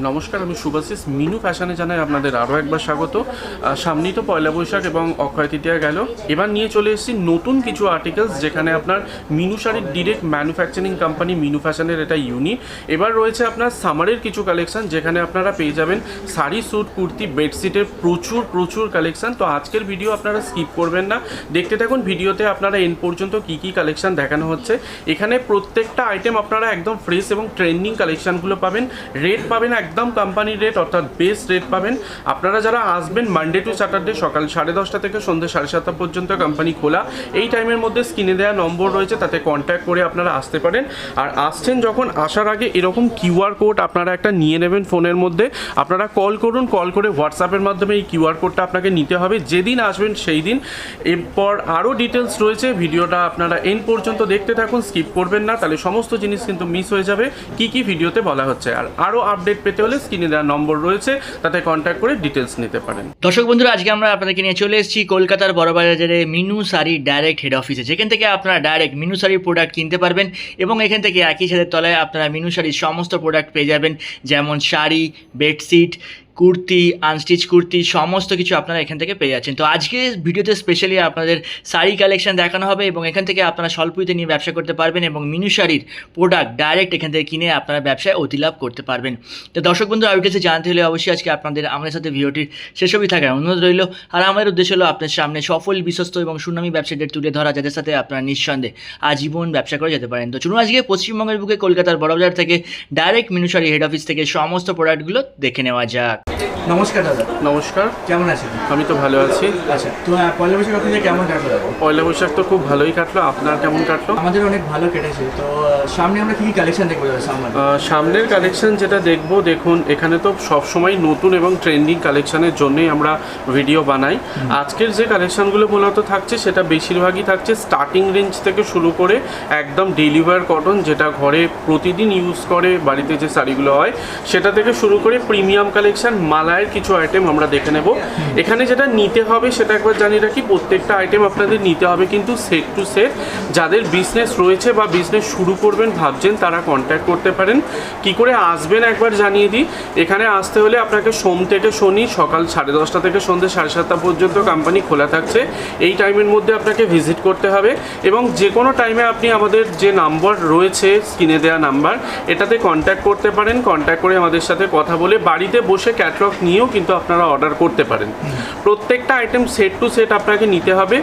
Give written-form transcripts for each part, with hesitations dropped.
নমস্কার, আমি শুভাশিস। মিনু ফ্যাশনে জানাই আপনাদের আরও একবার স্বাগত। সামনেই তো পয়লা বৈশাখ এবং অক্ষয় তৃতীয়া গেল। এবার নিয়ে চলে এসেছি নতুন কিছু আর্টিকেলস, যেখানে আপনার মিনু শাড়ির ডিরেক্ট ম্যানুফ্যাকচারিং কোম্পানি মিনু ফ্যাশনের এটা ইউনিট। এবার রয়েছে আপনার সামারের কিছু কালেকশন, যেখানে আপনারা পেয়ে যাবেন শাড়ি, স্যুট, কুর্তি, বেডশিটের প্রচুর কালেকশন। তো আজকের ভিডিও আপনারা স্কিপ করবেন না, দেখতে থাকুন। ভিডিওতে আপনারা এন্ড পর্যন্ত কী কালেকশন দেখানো হচ্ছে। এখানে প্রত্যেকটা আইটেম আপনারা একদম ফ্রেশ এবং ট্রেন্ডিং কালেকশনগুলো পাবেন। রেট পাবেন একদম কোম্পানির রেট, অর্থাৎ বেস্ট রেট পাবেন। আপনারা যারা আসবেন মানডে টু স্যাটারডে সকাল 10:30 থেকে সন্ধ্যে 7:30 পর্যন্ত কোম্পানি খোলা। এই টাইমের মধ্যে স্ক্রিনে দেওয়া নম্বর রয়েছে, তাতে কন্ট্যাক্ট করে আপনারা আসতে পারেন। আর আসছেন যখন, আসার আগে এরকম কিউআর কোড আপনারা একটা নিয়ে নেবেন ফোনের মধ্যে। আপনারা কল করুন, কল করে হোয়াটসঅ্যাপের মাধ্যমে এই কিউআর কোডটা আপনাকে নিতে হবে যেদিন আসবেন সেই দিন। এরপর আরও ডিটেলস রয়েছে, ভিডিওটা আপনারা এন্ড পর্যন্ত দেখতে থাকুন, স্কিপ করবেন না, তাহলে সমস্ত জিনিস কিন্তু মিস হয়ে যাবে কী ভিডিওতে বলা হচ্ছে। আর আরও আপডেট পেতে হলে স্ক্রিনে দেওয়া নম্বর রয়েছে, তাতে কন্ট্যাক্ট করে ডিটেলস নিতে পারেন। দর্শক বন্ধুরা, আজকে আমরা আপনাদেরকে নিয়ে চলে এসেছি কলকাতার বড়বাজারে মিনু শাড়ি ডাইরেক্ট হেড অফিসে, যেখান থেকে আপনারা ডাইরেক্ট মিনু শাড়ির প্রোডাক্ট কিনতে পারবেন এবং এখান থেকে একই ছাদের তলায় আপনারা মিনু শাড়ির সমস্ত প্রোডাক্ট পেয়ে যাবেন, যেমন শাড়ি, বেডশিট, কুর্তি, আনস্টিচ কুর্তি, সমস্ত কিছু আপনারা এখান থেকে পেয়ে যাচ্ছেন। তো আজকে ভিডিওতে স্পেশালি আপনাদের শাড়ি কালেকশন দেখানো হবে এবং এখান থেকে আপনারা স্বল্পতে নিয়ে ব্যবসা করতে পারবেন এবং মিনু শাড়ির প্রোডাক্ট ডাইরেক্ট এখান থেকে কিনে আপনারা ব্যবসায় অতিলাভ করতে পারবেন। তো দর্শক বন্ধু, আরও কিছু জানতে হলে অবশ্যই আজকে আমাদের সাথে ভিডিওটির শেষ অবধি থাকার অনুরোধ রইল। আর আমার উদ্দেশ্য হলো আপনার সামনে সফল, বিশ্বস্ত এবং সুনামী ব্যবসায়ীদের তুলে ধরা, যাদের সাথে আপনারা নিঃসন্দেহে আজীবন ব্যবসা করে যেতে পারেন। তো চলুন আজকে পশ্চিমবঙ্গের বুকে কলকাতার বড়বাজার থেকে direct Minu sari head office থেকে সমস্ত প্রোডাক্টগুলো দেখে নেওয়া যাক। নমস্কার দাদা। নমস্কার, কেমন আছেন? আমি তো ভালো আছি। আচ্ছা, তো পয়লা বৈশাখ আপনাদের কেমন কাটলো দাদা? পয়লা বৈশাখ তো খুব ভালোই কাটলো, আপনার কেমন কাটলো? আমাদের অনেক ভালো কেটেছে। তো সামনে আমরা কী কালেকশন দেখবো দাদা? সামনের কালেকশন যেটা দেখবো, দেখুন এখানে তো সবসময় নতুন এবং ট্রেন্ডিং কালেকশনের জন্যই আমরা ভিডিও বানাই। আজকের যে কালেকশনগুলো মূলত থাকছে, সেটা বেশিরভাগই থাকছে স্টার্টিং রেঞ্জ থেকে শুরু করে একদম ডেইলি ওয়্যার কটন, যেটা ঘরে প্রতিদিন ইউজ করে বাড়িতে যে শাড়িগুলো হয়, সেটা থেকে শুরু করে প্রিমিয়াম কালেকশন, মালায়ের কিছু আইটেম আমরা দেখে নেব। এখানে যেটা নিতে হবে সেটা একবার জানিয়ে রাখি, প্রত্যেকটা আইটেম আপনাদের নিতে হবে কিন্তু সেট টু সেট। যাদের বিজনেস রয়েছে বা বিজনেস শুরু করবেন ভাবছেন, তারা কন্ট্যাক্ট করতে পারেন। কি করে আসবেন একবার জানিয়ে দিই। এখানে আসতে হলে আপনাকে সোম থেকে শনি সকাল 10:30 থেকে সন্ধ্যে 7:30 পর্যন্ত কোম্পানি খোলা থাকছে। এই টাইমের মধ্যে আপনাকে ভিজিট করতে হবে এবং যে কোনো টাইমে আপনি আমাদের যে নাম্বার রয়েছে স্ক্রিনে দেওয়া নাম্বার, এটাতে কন্ট্যাক্ট করতে পারেন। কন্ট্যাক্ট করে আমাদের সাথে কথা বলে বাড়িতে বসে ক্যাটালগ নিয়েও কিন্তু আপনারা অর্ডার করতে পারেন। প্রত্যেকটা আইটেম সেট টু সেট আপনাকে নিতে হবে।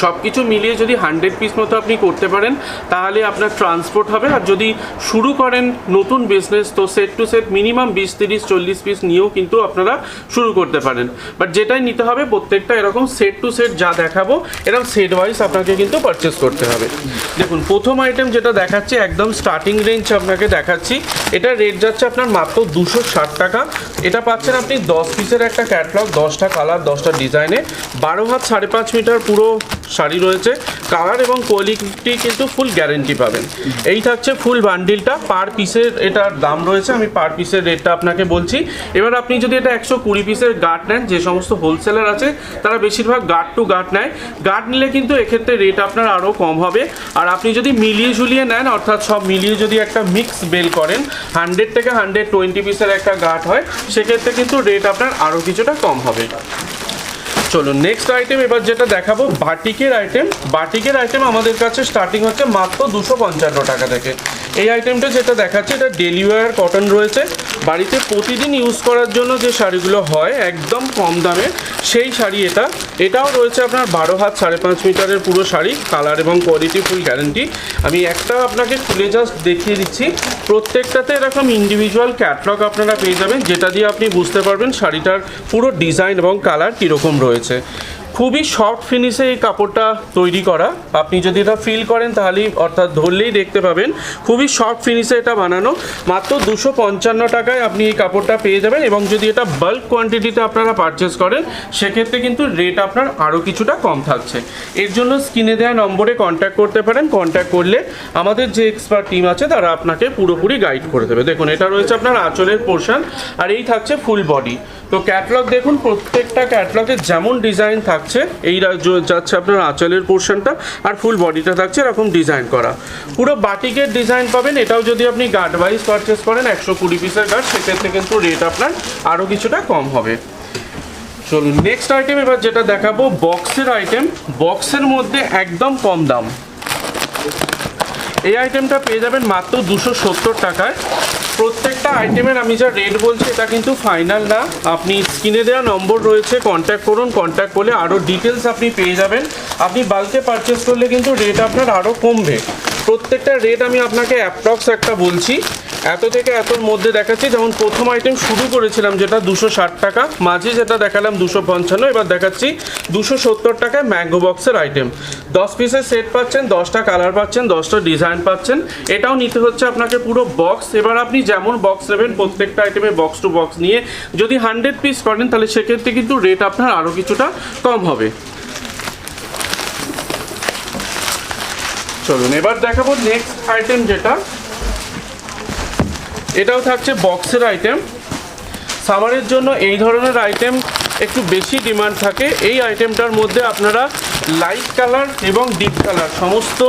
সব কিছু মিলিয়ে যদি 100 পিস মতো আপনি করতে পারেন, তাহলে আপনার ট্রান্সপোর্ট হবে। আর যদি শুরু করেন নতুন বিজনেস, তো set to set minimum 20, 30, 40 piece নিয়েও কিন্তু আপনারা শুরু করতে পারেন। বাট যেটাই নিতে হবে প্রত্যেকটা এরকম সেট টু সেট যা দেখাবো, এরকম সেট ওয়াইজ আপনাকে কিন্তু পারচেস করতে হবে। দেখুন, প্রথম আইটেম যেটা দেখাচ্ছি একদম স্টার্টিং রেঞ্জ আপনাকে দেখাচ্ছি। এটা রেট যাচ্ছে আপনার মাত্র 260 টাকা। এটা পাচ্ছেন আপনি 10 পিসের একটা ক্যাটালগ, 10টা কালার, 10টা ডিজাইনে, 12 হাত 5.5 মিটার পুরো শাড়ি রয়েছে। কালার এবং কোয়ালিটি কিন্তু ফুল গ্যারেন্টি পাবেন। এই থাকছে ফুল বান্ডিলটা। পার পিসের এটার দাম রয়েছে, আমি পার পিসের রেটটা আপনাকে বলছি। এবার আপনি যদি এটা 120 পিসের গার্ড নেন, যে সমস্ত হোলসেলার আছে তারা বেশিরভাগ গার্ড টু গার্ড নেয়। গার্ড নিলে কিন্তু এক্ষেত্রে রেট আপনার আরও কম হবে। আর আপনি যদি মিলিয়ে ঝুলিয়ে নেন, অর্থাৎ সব মিলিয়ে যদি একটা মিক্স বেল করেন, 100 থেকে 120 পিসের একটা গার্ড হয়, সেক্ষেত্রে কিন্তু রেট আপনার আরও কিছুটা কম হবে। চলুন নেক্সট আইটেম এবার যেটা দেখাবো, বাটিকের আইটেম। বাটিকের আইটেম আমাদের কাছে স্টার্টিং হচ্ছে মাত্র 255 টাকা থেকে। এই আইটেমটা যেটা দেখাচ্ছে, এটা ডেলি ওয়্যার কটন রয়েছে। বাড়িতে প্রতিদিন ইউজ করার জন্য যে শাড়িগুলো হয় একদম কম দামে, সেই শাড়ি এটাও রয়েছে আপনার 12 হাত 5.5 মিটারের পুরো শাড়ি। কালার এবং কোয়ালিটি ফুল গ্যারেন্টি। আমি একটা আপনাকে খুলে জাস্ট দেখিয়ে দিচ্ছি। প্রত্যেকটাতে এরকম ইন্ডিভিজুয়াল ক্যাটালগ আপনারা পেয়ে যাবেন, যেটা দিয়ে আপনি বুঝতে পারবেন শাড়িটার পুরো ডিজাইন এবং কালার কীরকম রয়েছে। খুবই সফট ফিনিশে এই কাপড়টা তৈরি করা। আপনি যদি এটা ফিল করেন তাহলেই, অর্থাৎ ধরলেই দেখতে পাবেন খুবই সফট ফিনিশে এটা বানানো। মাত্র 255 টাকায় আপনি এই কাপড়টা পেয়ে যাবেন। এবং যদি এটা বাল্ক কোয়ান্টিটিতে আপনারা পারচেস করেন, সেক্ষেত্রে কিন্তু রেট আপনার আরও কিছুটা কম থাকছে। এর জন্য স্ক্রিনে দেওয়া নম্বরে কন্ট্যাক্ট করতে পারেন। কন্ট্যাক্ট করলে আমাদের যে এক্সপার্ট টিম আছে তারা আপনাকে পুরোপুরি গাইড করে দেবে। দেখুন, এটা রয়েছে আপনার আঁচলের পোর্শন, আর এই থাকছে ফুল বডি। তো ক্যাটলগ দেখুন, প্রত্যেকটা ক্যাটলগে যেমন ডিজাইন থাকছে, এই যাচ্ছে আপনার আঁচলের পোর্শনটা, আর ফুল বডিটা থাকছে এরকম ডিজাইন করা। পুরো বাটিকের ডিজাইন পাবেন। এটাও যদি আপনি গার্ড ওয়াইজ পারচেস করেন 120 পিসের গার্ড, সেক্ষেত্রে কিন্তু রেট আপনার আরও কিছুটা কম হবে। চলুন নেক্সট আইটেম এবার যেটা দেখাবো, বক্সের আইটেম। বক্সের মধ্যে একদম কম দাম, এই আইটেমটা পেয়ে যাবেন মাত্র 270 টাকায়। প্রত্যেকটা আইটেমের আমি যা রেট বলছি এটা কিন্তু ফাইনাল না, আপনি স্ক্রিনে দেওয়া নম্বর রয়েছে, কন্ট্যাক্ট করুন, কন্ট্যাক্ট করলে আরও ডিটেলস আপনি পেয়ে যাবেন। আপনি বাল্কে পারচেস করলে কিন্তু রেট আপনার আরও কমবে। প্রত্যেকটা রেট আমি আপনাকে অ্যাপ্রক্স একটা বলছি, এত থেকে এতর মধ্যে দেখাচ্ছি। যেমন প্রথম আইটেম শুরু করেছিলাম যেটা 260 টাকা, মাঝে যেটা দেখালাম 255, এবার দেখাচ্ছি 270 টাকায় ম্যাঙ্গো বক্সের আইটেম। 10 পিসের সেট পাচ্ছেন, 10টা কালার পাচ্ছেন, 10টা ডিজাইন পাচ্ছেন। এটাও নিতে হচ্ছে আপনাকে পুরো বক্স। এবার আপনি যেমন বক্স নেবেন, প্রত্যেকটা আইটেমে বক্স টু বক্স নিয়ে যদি 100 পিস করেন, তাহলে সেক্ষেত্রে কিন্তু রেট আপনার আরও কিছুটা কম হবে। চলুন এবার দেখাবো নেক্সট আইটেম যেটা, এটাও থাকছে বক্সের আইটেম। সামারের জন্য এই ধরনের আইটেম একটু বেশি ডিমান্ড থাকে। এই আইটেমটার মধ্যে আপনারা লাইট কালার এবং ডিপ কালার সমস্ত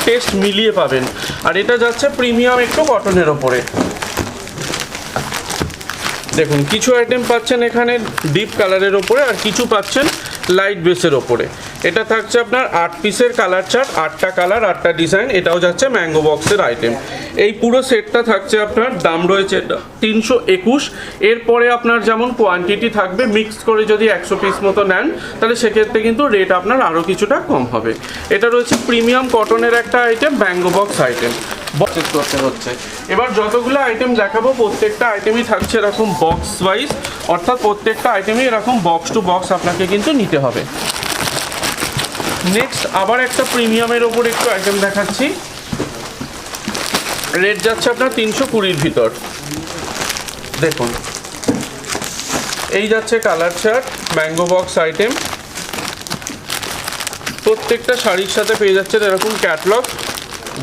টেস্ট মিলিয়ে পাবেন। আর এটা যাচ্ছে প্রিমিয়াম একটু কটনের ওপরে। দেখুন কিছু আইটেম পাচ্ছেন এখানে ডিপ কালারের ওপরে, আর কিছু পাচ্ছেন লাইট বেসের ওপরে। এটা থাকছে আপনার 8 পিসের কালার চার্ট, 8টা কালার 8টা ডিজাইন। এটাও যাচ্ছে ম্যাঙ্গো বক্সের আইটেম। এই পুরো সেটটা থাকছে আপনার, দাম রয়েছে 321। এরপরে আপনার যেমন কোয়ান্টিটি থাকবে, মিক্স করে যদি 100 পিস মতো নেন, তাহলে সেক্ষেত্রে কিন্তু রেট আপনার আরও কিছুটা কম হবে। এটা রয়েছে প্রিমিয়াম কটনের একটা item, mango box item purchase করতে হচ্ছে। এবার যতগুলো আইটেম দেখাবো, প্রত্যেকটা আইটেমই থাকছে এরকম বক্স ওয়াইজ, অর্থাৎ প্রত্যেকটা আইটেমই এরকম বক্স টু বক্স আপনাকে কিন্তু নিতে হবে। নেক্সট আবার একটা প্রিমিয়ামের ওপর একটু আইটেম দেখাচ্ছি। রেট যাচ্ছে আপনার 320-র ভিতর। দেখুন এই যাচ্ছে colour chart, mango box item. প্রত্যেকটা শাড়ির সাথে পেয়ে যাচ্ছেন এরকম ক্যাটলগ।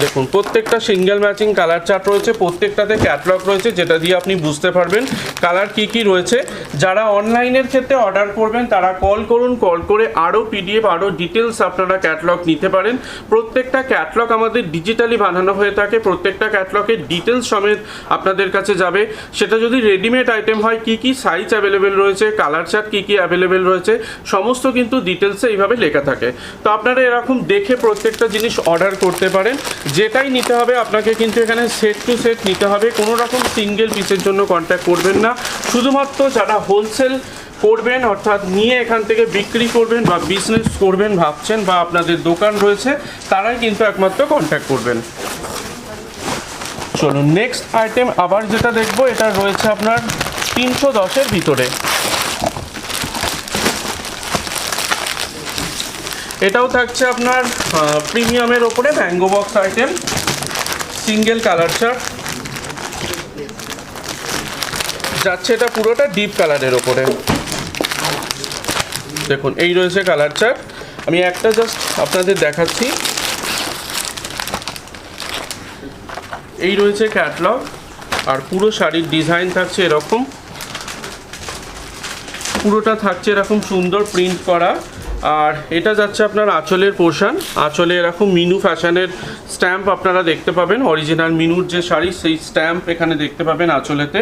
দেখুন প্রত্যেকটা সিঙ্গেল ম্যাচিং কালার চার্ট রয়েছে, প্রত্যেকটাতে ক্যাটলগ রয়েছে, যেটা দিয়ে আপনি বুঝতে পারবেন কালার কি কি রয়েছে। যারা অনলাইনের ক্ষেত্রে অর্ডার করবেন তারা কল করুন, কল করে আরও পিডিএফ আরও ডিটেলস আপনারা ক্যাটলগ নিতে পারেন। প্রত্যেকটা ক্যাটলগ আমাদের ডিজিটালি বানানো হয়ে থাকে, প্রত্যেকটা ক্যাটলগের ডিটেলস সমেত আপনাদের কাছে যাবে। সেটা যদি রেডিমেড আইটেম হয়, কি কি সাইজ অ্যাভেলেবেল রয়েছে, কালার চার্ট কী কী অ্যাভেলেবেল রয়েছে, সমস্ত কিন্তু ডিটেলসে এইভাবে লেখা থাকে। তো আপনারা এরকম দেখে প্রত্যেকটা জিনিস অর্ডার করতে পারেন। যেটাই নিতে হবে আপনাকে কিন্তু এখানে সেট টু সেট নিতে হবে, কোনো রকম সিঙ্গেল পিসের জন্য কন্ট্যাক্ট করবেন না। শুধুমাত্র যারা হোলসেল করবেন, অর্থাৎ নিয়ে এখান থেকে বিক্রি করবেন বা বিজনেস করবেন ভাবছেন, বা আপনাদের দোকান রয়েছে, তারাই কিন্তু একমাত্র কন্ট্যাক্ট করবেন। চলুন নেক্সট আইটেম আবার যেটা দেখবো, এটা রয়েছে আপনার 310-এর ভিতরে। এটাও থাকছে আপনার প্রিমিয়ামের ওপরে mango box item, single colour chart যাচ্ছে। এটা পুরোটা ডিপ কালারের ওপরে। দেখুন এই রয়েছে কালার চার্ট, আমি একটা জাস্ট আপনাদের দেখাচ্ছি। এই রয়েছে ক্যাটলগ, আর পুরো শাড়ির ডিজাইন থাকছে এরকম, পুরোটা থাকছে এরকম সুন্দর প্রিন্ট করা। আর এটা যাচ্ছে আপনার আঁচলের পোর্শন, আঁচলে এরকম মিনু ফ্যাশনের স্ট্যাম্প আপনারা দেখতে পাবেন, অরিজিনাল মিনুর যে শাড়ি সেই স্ট্যাম্প এখানে দেখতে পাবেন আঁচলেতে।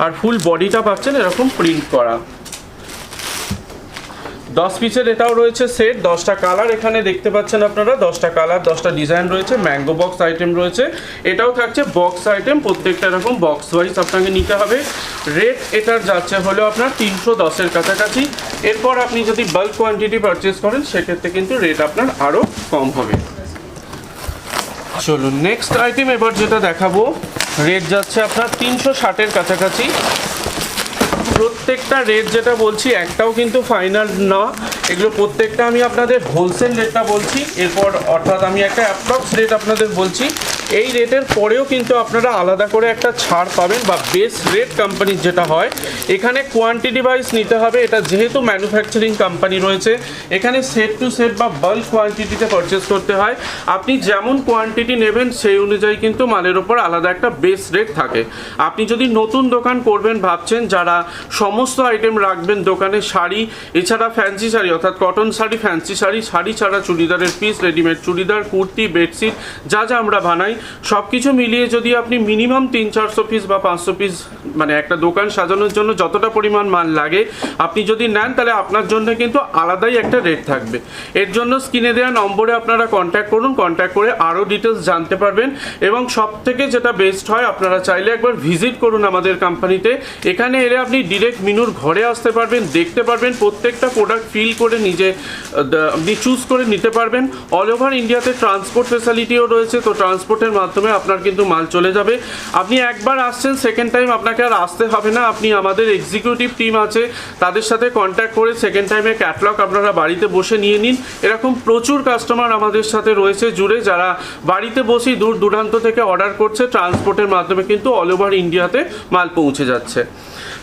আর ফুল বডিটা পাচ্ছেন এরকম প্রিন্ট করা। 10 পিসের এটাও রয়েছে সেট, 10টা কালার এখানে দেখতে পাচ্ছেন আপনারা, 10টা কালার 10টা ডিজাইন রয়েছে, ম্যাঙ্গো বক্স আইটেম রয়েছে। এটাও থাকছে বক্স আইটেম, প্রত্যেকটা এরকম বক্স ওয়াইজ আপনাকে নিতে হবে। রেট এটার যাচ্ছে হলো আপনার 310-এর কাছাকাছি। এরপর আপনি যদি বাল্ক কোয়ান্টিটি পারচেস করেন, সেক্ষেত্রে কিন্তু রেট আপনার আরও কম হবে। চলুন নেক্সট আইটেম এবার যেটা দেখাবো, রেট যাচ্ছে আপনার 360-এর কাছাকাছি। প্রত্যেকটা রেট যেটা বলছি একটাও কিন্তু ফাইনাল না, এগুলো প্রত্যেকটা আমি আপনাদের হোলসেল রেটটা বলছি। এরপর অর্থাৎ আমি একটা অ্যাপ্রক্স রেট আপনাদের বলছি। এই রেটের পরেও কিন্তু আপনারা আলাদা করে একটা ছাড় পাবেন বা বেস রেট কোম্পানির যেটা হয়, এখানে কোয়ান্টিটি ওয়াইজ নিতে হবে। এটা যেহেতু ম্যানুফ্যাকচারিং কোম্পানি রয়েছে, এখানে সেট টু সেট বা বাল্ক কোয়ান্টিটিতে পারচেস করতে হয়। আপনি যেমন কোয়ান্টিটি নেবেন সেই অনুযায়ী কিন্তু মালের ওপর আলাদা একটা বেস রেট থাকে। আপনি যদি নতুন দোকান করবেন ভাবছেন, যারা সমস্ত আইটেম রাখবেন দোকানে, শাড়ি এছাড়া ফ্যান্সি শাড়ি অর্থাৎ কটন শাড়ি, ফ্যান্সি শাড়ি, শাড়ি ছাড়া চুড়িদারের piece, readymade churidar, kurti, bedsheet যা যা আমরা বানাই সব কিছু মিলিয়ে যদি আপনি মিনিমাম 300-400 পিস বা 500 পিস মানে একটা দোকান সাজানোর জন্য যতটা পরিমাণ মাল লাগে আপনি যদি নেন, তাহলে আপনার জন্য কিন্তু আলাদাই একটা রেট থাকবে। এর জন্য স্ক্রিনে দেওয়া নম্বরে আপনারা কন্ট্যাক্ট করুন, কন্ট্যাক্ট করে আরও ডিটেলস জানতে পারবেন। এবং সব থেকে যেটা বেস্ট হয়, আপনারা চাইলে একবার ভিজিট করুন আমাদের কোম্পানিতে। এখানে এলে আপনি ডিরেক্ট মিনুর ঘরে আসতে পারবেন, দেখতে পারবেন, প্রত্যেকটা প্রোডাক্ট ফিল করে নিজে আপনি চুজ করে নিতে পারবেন। অল ওভার ইন্ডিয়াতে ট্রান্সপোর্ট ফেসিলিটিও রয়েছে, তো ট্রান্সপোর্টের মাধ্যমে আপনার কিন্তু মাল চলে যাবে। আপনি একবার আসছেন, সেকেন্ড টাইম আপনাকে আর আসতে হবে না। আপনি আমাদের এক্সিকিউটিভ টিম আছে, তাদের সাথে কন্ট্যাক্ট করে সেকেন্ড টাইমে ক্যাটালগ আপনারা বাড়িতে বসে নিয়ে নিন। এরকম প্রচুর কাস্টমার আমাদের সাথে রয়েছে জুড়ে, যারা বাড়িতে বসেই দূর দূরান্ত থেকে অর্ডার করছে, ট্রান্সপোর্টের মাধ্যমে কিন্তু অল ওভার ইন্ডিয়াতে মাল পৌঁছে যাচ্ছে।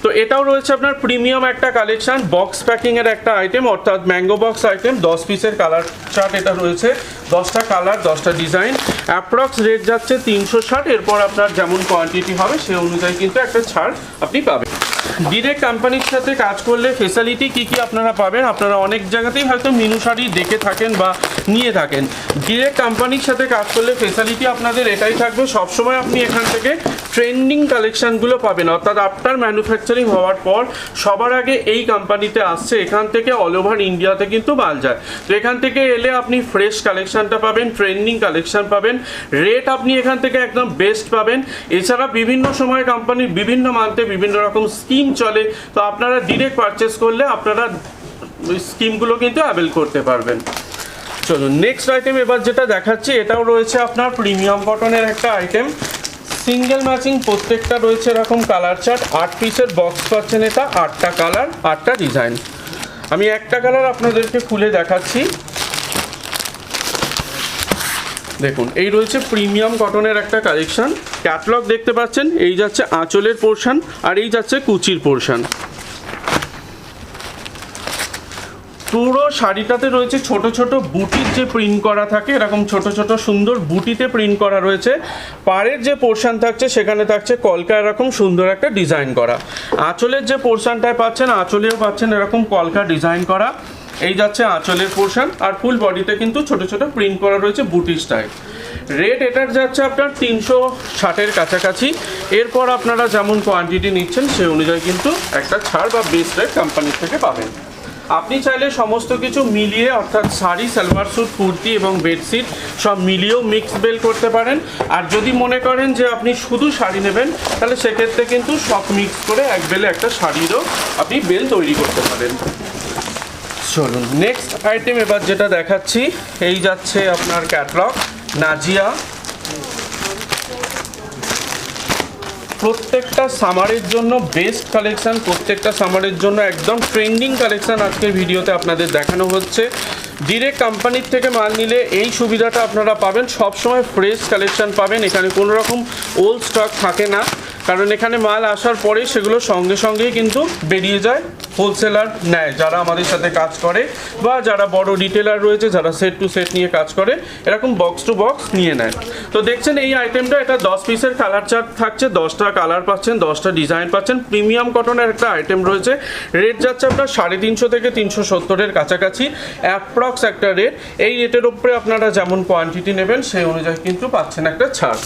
তো এটাও রয়েছে আপনার প্রিমিয়াম একটা কালেকশন, বক্স প্যাকিংয়ের একটা আইটেম, অর্থাৎ ম্যাঙ্গো বক্স আইটেম। 10 পিসের কালার চার্ট এটা রয়েছে, 10টা কালার, 10টা ডিজাইন। অ্যাপ্রক্স রেট যাচ্ছে 360। এরপর আপনার যেমন কোয়ান্টিটি হবে সেই অনুযায়ী কিন্তু একটা ছাড় আপনি পাবেন। ডিরেক্ট কোম্পানির সাথে কাজ করলে ফেসিলিটি কী কী আপনারা পাবেন, আপনারা অনেক জায়গাতেই হয়তো মিনু শাড়ি দেখে থাকেন বা নিয়ে থাকেন। ডিরেক্ট কোম্পানির সাথে কাজ করলে ফেসিলিটি আপনাদের এটাই থাকবে, সবসময় আপনি এখান থেকে ট্রেন্ডিং কালেকশানগুলো পাবেন। অর্থাৎ আফটার ম্যানুফ্যাকচারিং হওয়ার পর সবার আগে এই কোম্পানিতে আসছে, এখান থেকে অল ওভার ইন্ডিয়াতে কিন্তু মাল যায়। তো এখান থেকে এলে আপনি ফ্রেশ কালেকশানটা পাবেন, ট্রেন্ডিং কালেকশান পাবেন, রেট আপনি এখান থেকে একদম বেস্ট পাবেন। এছাড়া বিভিন্ন সময় কোম্পানির বিভিন্ন মান্থে বিভিন্ন রকম স্কিম চলে, তো আপনারা ডিরেক্ট পারচেস করলে আপনারা স্কিমগুলো কিন্তু অ্যাভেল করতে পারবেন। চলুন নেক্সট আইটেম এবার যেটা দেখাচ্ছি, এটাও রয়েছে আপনার প্রিমিয়াম কটনের একটা আইটেম। সিঙ্গেল ম্যাচিং প্রত্যেকটা রয়েছে এরকম কালার চার্ট, 8 পিসের বক্স পাচ্ছেন এটা, 8টা কালার, 8টা ডিজাইন। আমি একটা কালার আপনাদেরকে খুলে দেখাচ্ছি। দেখুন, এই রয়েছে প্রিমিয়াম কটনের একটা কালেকশন। ক্যাটলগ দেখতে পাচ্ছেন, এই যাচ্ছে আঁচলের পোর্শন আর এই যাচ্ছে কুচির পোর্শন। পুরো শাড়িটাতে রয়েছে ছোট ছোট বুটির যে প্রিন্ট করা থাকে, এরকম ছোট ছোট সুন্দর বুটিতে প্রিন্ট করা রয়েছে। পাড়ের যে পোর্শন থাকছে সেখানে থাকছে কলকা এরকম সুন্দর একটা ডিজাইন করা। আঁচলের যে পোর্শনটায় পাচ্ছেন, আঁচলেও পাচ্ছেন এরকম কলকা ডিজাইন করা। এই যাচ্ছে আঁচলের পোর্শন, আর ফুল বডিতে কিন্তু ছোট ছোট প্রিন্ট করা রয়েছে বুটি স্টাইল। রেট এটার যাচ্ছে আপনার 360-এর কাছাকাছি। এরপর আপনারা যেমন কোয়ান্টিটি নিচ্ছেন সেই অনুযায়ী কিন্তু একটা ছাড় বা বেস্ট রেট কোম্পানির থেকে পাবেন। আপনি চাইলে সমস্ত কিছু মিলিয়ে, অর্থাৎ শাড়ি, সালোয়ার স্যুট, কুর্তি এবং বেডশিট সব মিলিয়েও মিক্স বেল করতে পারেন। আর যদি মনে করেন যে আপনি শুধু শাড়ি নেবেন, তাহলে সেক্ষেত্রে কিন্তু সব মিক্স করে এক বেলে একটা শাড়িরও আপনি বেল তৈরি করতে পারেন। চলুন নেক্সট আইটেম এবার যেটা দেখাচ্ছি, এই যাচ্ছে আপনার ক্যাটলগ নাজিয়া। প্রত্যেকটা সামারের জন্য বেস্ট কালেকশান, প্রত্যেকটা সামারের জন্য একদম ট্রেন্ডিং কালেকশান আজকের ভিডিওতে আপনাদের দেখানো হচ্ছে। ডিরেক্ট কোম্পানির থেকে মাল নিলে এই সুবিধাটা আপনারা পাবেন, সবসময় ফ্রেশ কালেকশান পাবেন। এখানে কোনো রকম ওল্ড স্টক থাকে না, কারণ এখানে মাল আসার পরে সেগুলো সঙ্গে সঙ্গেই কিন্তু বেরিয়ে যায়। হোলসেলার নেয় যারা আমাদের সাথে কাজ করে, বা যারা বড় রিটেলার রয়েছে যারা সেট টু সেট নিয়ে কাজ করে, এরকম বক্স টু বক্স নিয়ে নেয়। তো দেখছেন এই আইটেমটা, এটা 10 পিসের কালার চার্ট থাকছে, 10টা কালার পাচ্ছেন, 10টা ডিজাইন পাচ্ছেন। প্রিমিয়াম কটনের একটা আইটেম রয়েছে। রেট যাচ্ছে আপনার 350 থেকে 370-এর কাছাকাছি অ্যাপ্রক্স একটা রেট। এই রেটের উপরে আপনারা যেমন কোয়ান্টিটি নেবেন সেই অনুযায়ী কিন্তু পাচ্ছেন একটা ছাড়।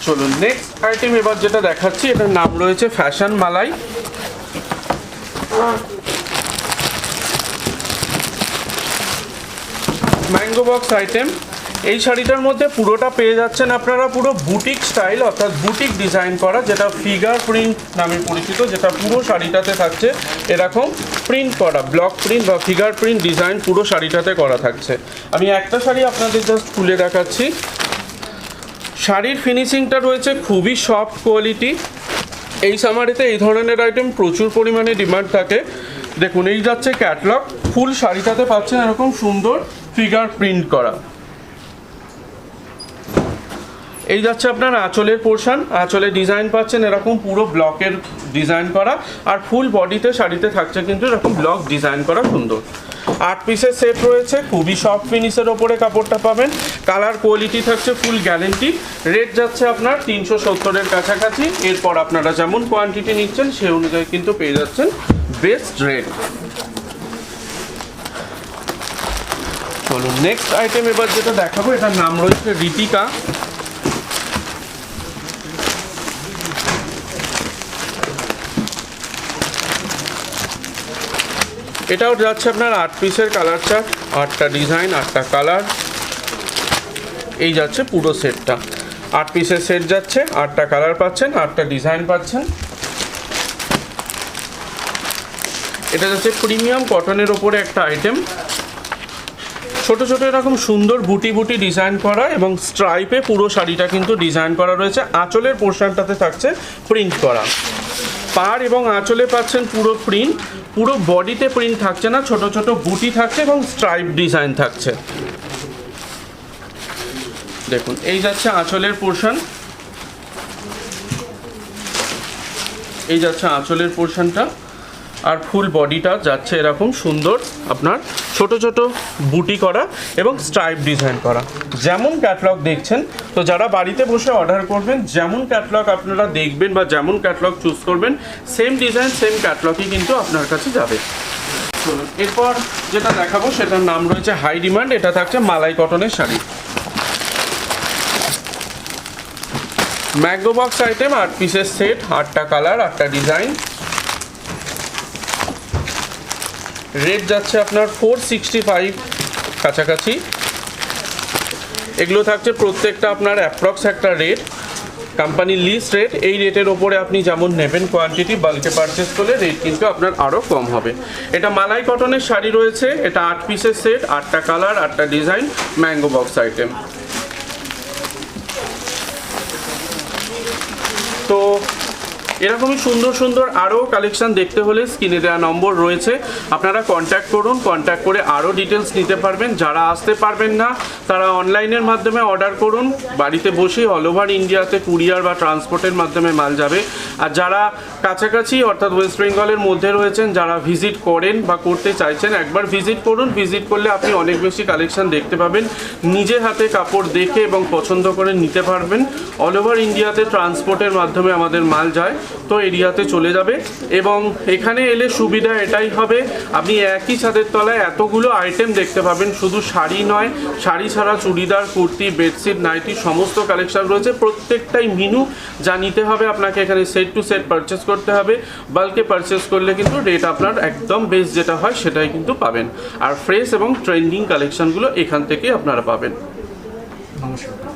চলুন নেক্সট আইটেম এবার যেটা দেখাচ্ছি, এটার নাম রয়েছে ফ্যাশন মালাই। Mango box item. এই শাড়িটার মধ্যে পুরোটা পেয়ে যাচ্ছেন আপনারা পুরো বুটিক স্টাইল, অর্থাৎ বুটিক ডিজাইন করা, যেটা ফিগার প্রিন্ট নামে পরিচিত, যেটা পুরো শাড়িটাতে থাকছে এরকম প্রিন্ট করা, ব্লক প্রিন্ট বা ফিগার প্রিন্ট ডিজাইন পুরো শাড়িটাতে করা থাকছে। আমি একটা শাড়ি আপনাদের জাস্ট খুলে দেখাচ্ছি। শাড়ির ফিনিশিংটা রয়েছে খুবই সফট কোয়ালিটি। এই সামারিতে এই ধরনের আইটেম প্রচুর পরিমাণে ডিমান্ড থাকে। দেখুন, এই যাচ্ছে ক্যাটলগ, ফুল শাড়িটাতে পাচ্ছেন এরকম সুন্দর ফিগার প্রিন্ট করা। এই যাচ্ছে আপনার আঁচলের পোর্শন, আঁচলে ডিজাইন পাচ্ছেন এরকম পুরো ব্লকের ডিজাইন করা, আর ফুল বডিতে শাড়িতে থাকছে কিন্তু এরকম ব্লক ডিজাইন করা সুন্দর। 8 পিসের সেট রয়েছে, খুবই সফট ফিনিশের ওপরে কাপড়টা পাবেন, কালার কোয়ালিটি থাকছে ফুল গ্যারেন্টি। রেট যাচ্ছে আপনার 370-এর কাছাকাছি। এরপর আপনারা যেমন কোয়ান্টিটি নিচ্ছেন সেই অনুযায়ী কিন্তু পেয়ে যাচ্ছেন বেস্ট রেট। চলুন নেক্সট আইটেম এবার যেটা দেখাবো, এটার নাম রয়েছে রিতিকা। এটাও যাচ্ছে আপনার 8 পিসের কালার চার্ট, 8টা ডিজাইন 8টা কালার। এই যাচ্ছে পুরো সেটটা, 8 পিসের সেট যাচ্ছে, 8টা কালার পাচ্ছেন, 8টা ডিজাইন পাচ্ছেন। এটা যাচ্ছে প্রিমিয়াম কটনের ওপরে একটা আইটেম, ছোট ছোট এরকম সুন্দর বুটি বুটি ডিজাইন করা এবং স্ট্রাইপে পুরো শাড়িটা কিন্তু ডিজাইন করা রয়েছে। আঁচলের পোর্শনটাতে থাকছে প্রিন্ট করা, পাড় এবং আঁচলে পাচ্ছেন পুরো প্রিন্ট, পুরো বডিতে প্রিন্ট থাকছে না, ছোট ছোট বুটি থাকছে এবং স্ট্রাইপ ডিজাইন থাকছে। দেখুন এই যাচ্ছে আঁচলের পোর্শন, এই যাচ্ছে আঁচলের পোর্শনটা, আর ফুল বডিটা যাচ্ছে এরকম সুন্দর আপনার ছোট ছোট বুটি করা এবং স্ট্রাইপ ডিজাইন করা। যেমন ক্যাটলগ দেখছেন, তো যারা বাড়িতে বসে অর্ডার করবেন যেমন ক্যাটলগ আপনারা দেখবেন বা যেমন ক্যাটলগ চুজ করবেন সেম ডিজাইন সেম ক্যাটলগই কিন্তু আপনার কাছে যাবে। চলুন এরপর যেটা দেখাবো সেটার নাম রয়েছে হাই ডিমান্ড। এটা থাকছে মালাই কটনের শাড়ি, ম্যাঙ্গো বক্স আইটেম, 8 পিসের সেট, 8টা কালার 8টা ডিজাইন। রেট যাচ্ছে আপনার 465 কাছাকাছি। এগুলো থাকছে প্রত্যেকটা আপনার অ্যাপ্রক্স একটা রেট, কোম্পানির লিস্ট রেট। এই রেটের ওপরে আপনি যেমন নেবেন কোয়ান্টিটি বাল্কে পারচেস করলে রেট কিন্তু আপনার আরও কম হবে। এটা মালাই কটনের শাড়ি রয়েছে, এটা 8 পিসের সেট, 8টা কালার 8টা ডিজাইন, ম্যাঙ্গো বক্স আইটেম। তো এরকমই সুন্দর সুন্দর আরও কালেকশান দেখতে হলে স্ক্রিনে দেওয়া নম্বর রয়েছে, আপনারা কন্ট্যাক্ট করুন, কন্ট্যাক্ট করে আরও ডিটেলস নিতে পারবেন। যারা আসতে পারবেন না তারা অনলাইনের মাধ্যমে অর্ডার করুন, বাড়িতে বসেই অল ওভার ইন্ডিয়াতে কুরিয়ার বা ট্রান্সপোর্টের মাধ্যমে মাল যাবে। আর যারা কাছাকাছি অর্থাৎ ওয়েস্ট বেঙ্গলের মধ্যে রয়েছেন, যারা ভিজিট করেন বা করতে চাইছেন, একবার ভিজিট করুন। ভিজিট করলে আপনি অনেক বেশি কালেকশান দেখতে পাবেন, নিজে হাতে কাপড় দেখে এবং পছন্দ করে নিতে পারবেন। অল ওভার ইন্ডিয়াতে ট্রান্সপোর্টের মাধ্যমে আমাদের মাল যায়, তো এরিয়াতে চলে যাবে। এবং এখানে এলে সুবিধা এটাই হবে, আপনি একই ছাদের তলায় এতগুলো আইটেম দেখতে পাবেন। শুধু শাড়ি নয়, শাড়ি ছাড়া চুড়িদার, কুর্তি, বেডশিট, নাইটি সমস্ত কালেকশন রয়েছে, প্রত্যেকটাই মিনু। যা নিতে হবে আপনাকে এখানে সেট টু সেট পারচেস করতে হবে। বাল্কে পারচেস করলে কিন্তু রেট আপনার একদম বেস্ট যেটা হয় সেটাই কিন্তু পাবেন। আর ফ্রেশ এবং ট্রেন্ডিং কালেকশনগুলো এখান থেকে আপনারা পাবেন। নমস্কার।